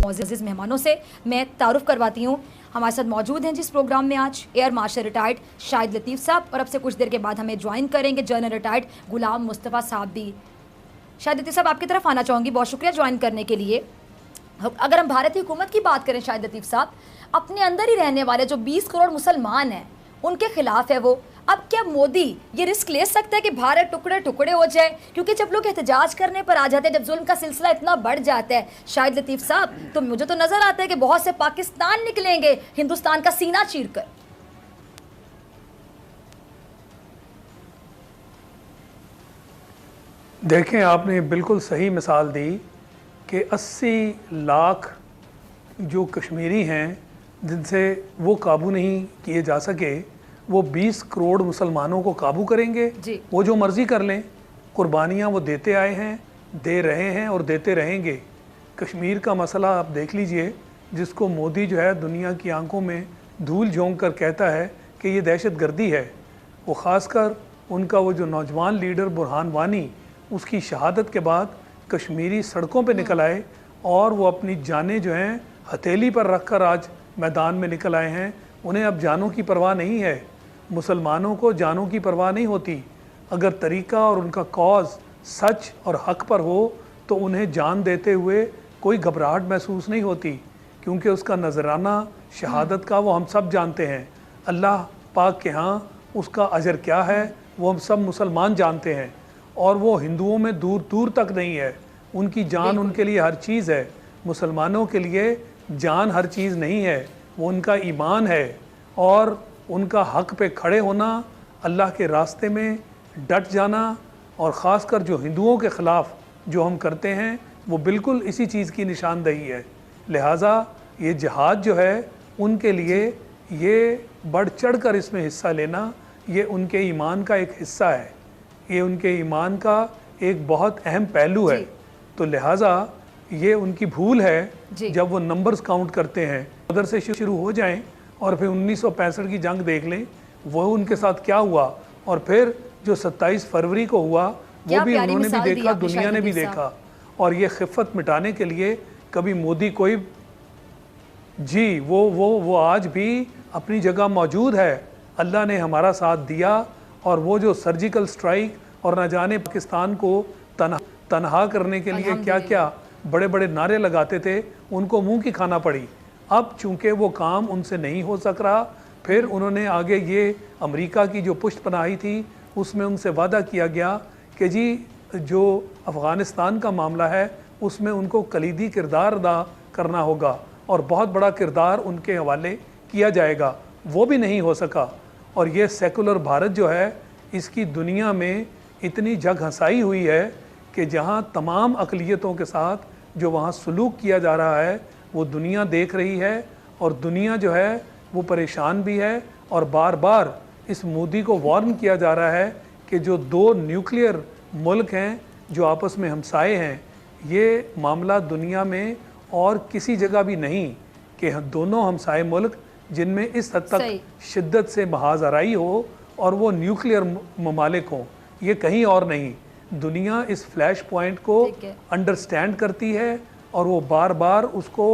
معزز مہمانوں سے میں تعارف کرواتی ہوں. ہمارے ساتھ موجود ہیں جس پروگرام میں آج ایئر مارشل ریٹائرڈ شاہد لطیف صاحب, اور اب سے کچھ دیر کے بعد ہمیں جوائن کریں گے جنرل ریٹائرڈ غلام مصطفیٰ صاحب بھی. شاہد لطیف صاحب, آپ کی طرف آنا چاہوں گی, بہت شکریہ جوائن کرنے کے لیے. اگر ہم بھارتی حکومت کی بات کریں شاہد لطیف صاحب, اپنے اندر ہی رہنے والے جو 20 کروڑ مسلمان ہیں ان کے خلاف ہے وہ. اب کیا مودی یہ رسک لے سکتا ہے کہ بھارت ٹکڑے ٹکڑے ہو جائے؟ کیونکہ جب لوگ احتجاج کرنے پر آ جاتے ہیں, جب ظلم کا سلسلہ اتنا بڑھ جاتا ہے شاہد لطیف صاحب, تو مجھے تو نظر آتا ہے کہ بہت سے پاکستان نکلیں گے ہندوستان کا سینہ چیر کر. دیکھیں, آپ نے بالکل صحیح مثال دی کہ 80 لاکھ جو کشمیری ہیں جن سے وہ قابو نہیں کیے جا سکے, وہ 20 کروڑ مسلمانوں کو قابو کریں گے. وہ جو مرضی کر لیں, قربانیاں وہ دیتے آئے ہیں, دے رہے ہیں اور دیتے رہیں گے. کشمیر کا مسئلہ آپ دیکھ لیجئے, جس کو مودی جو ہے دنیا کی آنکھوں میں دھول جھونک کر کہتا ہے کہ یہ دہشت گردی ہے. وہ خاص کر ان کا وہ جو نوجوان لیڈر برہان وانی, اس کی شہادت کے بعد کشمیری سڑکوں پہ نکل آئے اور وہ اپنی جانیں جو ہیں ہتھیلی پر رکھ کر آج میدان میں نکل آئے ہیں. انہیں اب جانوں کی پرواہ نہیں ہے. مسلمانوں کو جانوں کی پرواہ نہیں ہوتی. اگر طریقہ اور ان کا کاز سچ اور حق پر ہو تو انہیں جان دیتے ہوئے کوئی گھبراہٹ محسوس نہیں ہوتی, کیونکہ اس کا نذرانہ شہادت کا وہ ہم سب جانتے ہیں. اللہ پاک کے ہاں اس کا اجر کیا ہے وہ ہم سب مسلمان جانتے ہیں, اور وہ ہندوؤں میں دور دور تک نہیں ہے. ان کی جان ان کے لیے ہر چیز ہے. مسلمانوں کے لیے جان ہر چیز نہیں ہے, وہ ان کا ایمان ہے. اور ان کا حق پہ کھڑے ہونا, اللہ کے راستے میں ڈٹ جانا, اور خاص کر جو ہندوؤں کے خلاف جو ہم کرتے ہیں وہ بالکل اسی چیز کی نشاندہی ہے. لہٰذا یہ جہاد جو ہے ان کے لیے یہ بڑھ چڑھ کر اس میں حصہ لینا, یہ ان کے ایمان کا ایک حصہ ہے, یہ ان کے ایمان کا ایک بہت اہم پہلو ہے. تو لہٰذا یہ ان کی بھول ہے جب وہ نمبرز کاؤنٹ کرتے ہیں. ادھر سے شروع ہو جائیں اور پھر 1965 کی جنگ دیکھ لیں, وہ ان کے ساتھ کیا ہوا, اور پھر جو 27 فروری کو ہوا وہ بھی انہوں نے بھی دیکھا, دنیا نے بھی دیکھا. اور یہ خفت مٹانے کے لیے کبھی مودی کوئی وہ آج بھی اپنی جگہ موجود ہے. اللہ نے ہمارا ساتھ دیا, اور وہ جو سرجیکل سٹرائک اور نہ جانے پاکستان کو تنہا کرنے کے لیے کیا کیا بڑے بڑے نعرے لگاتے تھے, ان کو منہ کی کھانا پڑی. اب چونکہ وہ کام ان سے نہیں ہو سک رہا, پھر انہوں نے آگے یہ امریکہ کی جو پشت پناہی تھی اس میں ان سے وعدہ کیا گیا کہ جی جو افغانستان کا معاملہ ہے اس میں ان کو کلیدی کردار ادا کرنا ہوگا, اور بہت بڑا کردار ان کے حوالے کیا جائے گا. وہ بھی نہیں ہو سکا. اور یہ سیکولر بھارت جو ہے, اس کی دنیا میں اتنی جگ ہنسائی ہوئی ہے کہ جہاں تمام اقلیتوں کے ساتھ جو وہاں سلوک کیا جا رہا ہے وہ دنیا دیکھ رہی ہے, اور دنیا جو ہے وہ پریشان بھی ہے. اور بار بار اس مودی کو وارن کیا جا رہا ہے کہ جو 2 نیوکلیئر ملک ہیں جو آپس میں ہمسائے ہیں, یہ معاملہ دنیا میں اور کسی جگہ بھی نہیں کہ دونوں ہمسائے ملک جن میں اس حد تک شدت سے محاذ آرائی ہو اور وہ نیوکلیئر ممالک ہوں, یہ کہیں اور نہیں. دنیا اس فلیش پوائنٹ کو انڈرسٹینڈ کرتی ہے اور وہ بار بار اس کو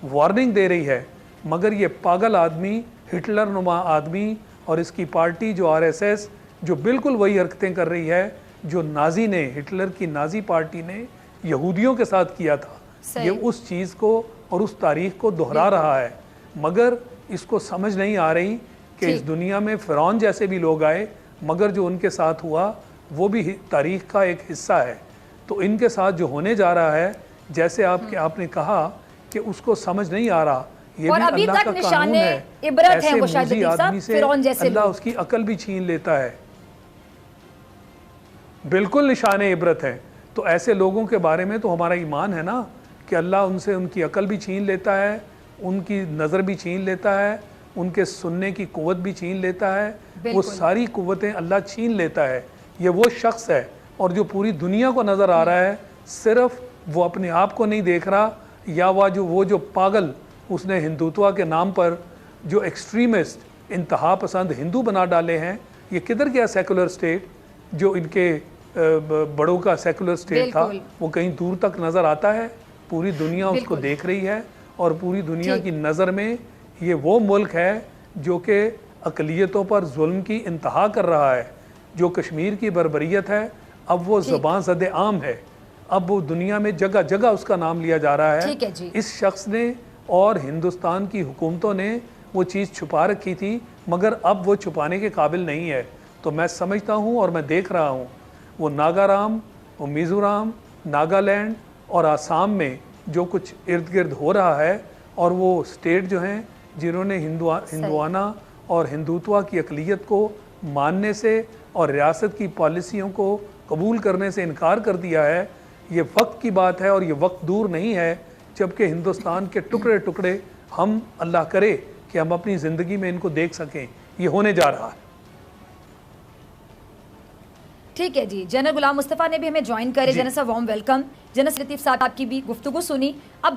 وارننگ دے رہی ہے. مگر یہ پاگل آدمی, ہٹلر نما آدمی, اور اس کی پارٹی جو RSS جو بالکل وہی حرکتیں کر رہی ہے جو نازی نے, ہٹلر کی نازی پارٹی نے یہودیوں کے ساتھ کیا تھا, یہ اس چیز کو اور اس تاریخ کو دہرا رہا ہے. مگر اس کو سمجھ نہیں آ رہی کہ اس دنیا میں فرعون جیسے بھی لوگ آئے, مگر جو ان کے ساتھ ہوا وہ بھی تاریخ کا ایک حصہ ہے. تو ان کے ساتھ جو ہونے جا رہا ہے, جیسے آپ نے کہا کہ اس کو سمجھ نہیں آ رہا, یہ بھی اللہ کا قانون ہے. ایسے موذی آدمی سے اللہ اس کی عقل بھی چھین لیتا ہے. بالکل نشان عبرت ہے. تو ایسے لوگوں کے بارے میں تو ہمارا ایمان ہے نا کہ اللہ ان سے ان کی عقل بھی چھین لیتا ہے, ان کی نظر بھی چھین لیتا ہے, ان کے سننے کی قوت بھی چھین لیتا ہے. وہ ساری قوتیں اللہ چھین لیتا ہے. یہ وہ شخص ہے, اور جو پوری دنیا کو نظر آ رہا ہے, صرف وہ اپنے آپ کو نہیں دیکھ رہا, یا وہ جو پاگل اس نے ہندوتوا کے نام پر جو ایکسٹریمسٹ انتہا پسند ہندو بنا ڈالے ہیں. یہ کدھر گیا سیکولر سٹیٹ جو ان کے بڑوں کا سیکولر سٹیٹ تھا؟ وہ کہیں دور تک نظر آتا ہے؟ پوری دنیا اس کو دیکھ رہی ہے, اور پوری دنیا ٹھیک۔ کی نظر میں یہ وہ ملک ہے جو کہ اقلیتوں پر ظلم کی انتہا کر رہا ہے. جو کشمیر کی بربریت ہے اب وہ زبان زد عام ہے, اب وہ دنیا میں جگہ جگہ اس کا نام لیا جا رہا ہے. ٹھیک ہے جی. اس شخص نے اور ہندوستان کی حکومتوں نے وہ چیز چھپا رکھی تھی, مگر اب وہ چھپانے کے قابل نہیں ہے. تو میں سمجھتا ہوں اور میں دیکھ رہا ہوں وہ ناگارام, وہ میزورام, ناگالینڈ اور آسام میں جو کچھ ارد گرد ہو رہا ہے, اور وہ اسٹیٹ جو ہیں جنہوں نے ہندوانہ اور ہندوتوا کی اقلیت کو ماننے سے اور ریاست کی پالیسیوں کو قبول کرنے سے انکار کر دیا ہے, یہ وقت کی بات ہے اور یہ وقت دور نہیں ہے جبکہ ہندوستان کے ٹکڑے ٹکڑے ہم اللہ کرے کہ ہم اپنی زندگی میں ان کو دیکھ سکیں. یہ ہونے جا رہا ہے. ٹھیک ہے جی. جنرل غلام مصطفیٰ نے بھی ہمیں جوائن کرے. جنرل صاحب وارم ویلکم. جنرل لطیف صاحب آپ کی بھی گفتگو سنی. اب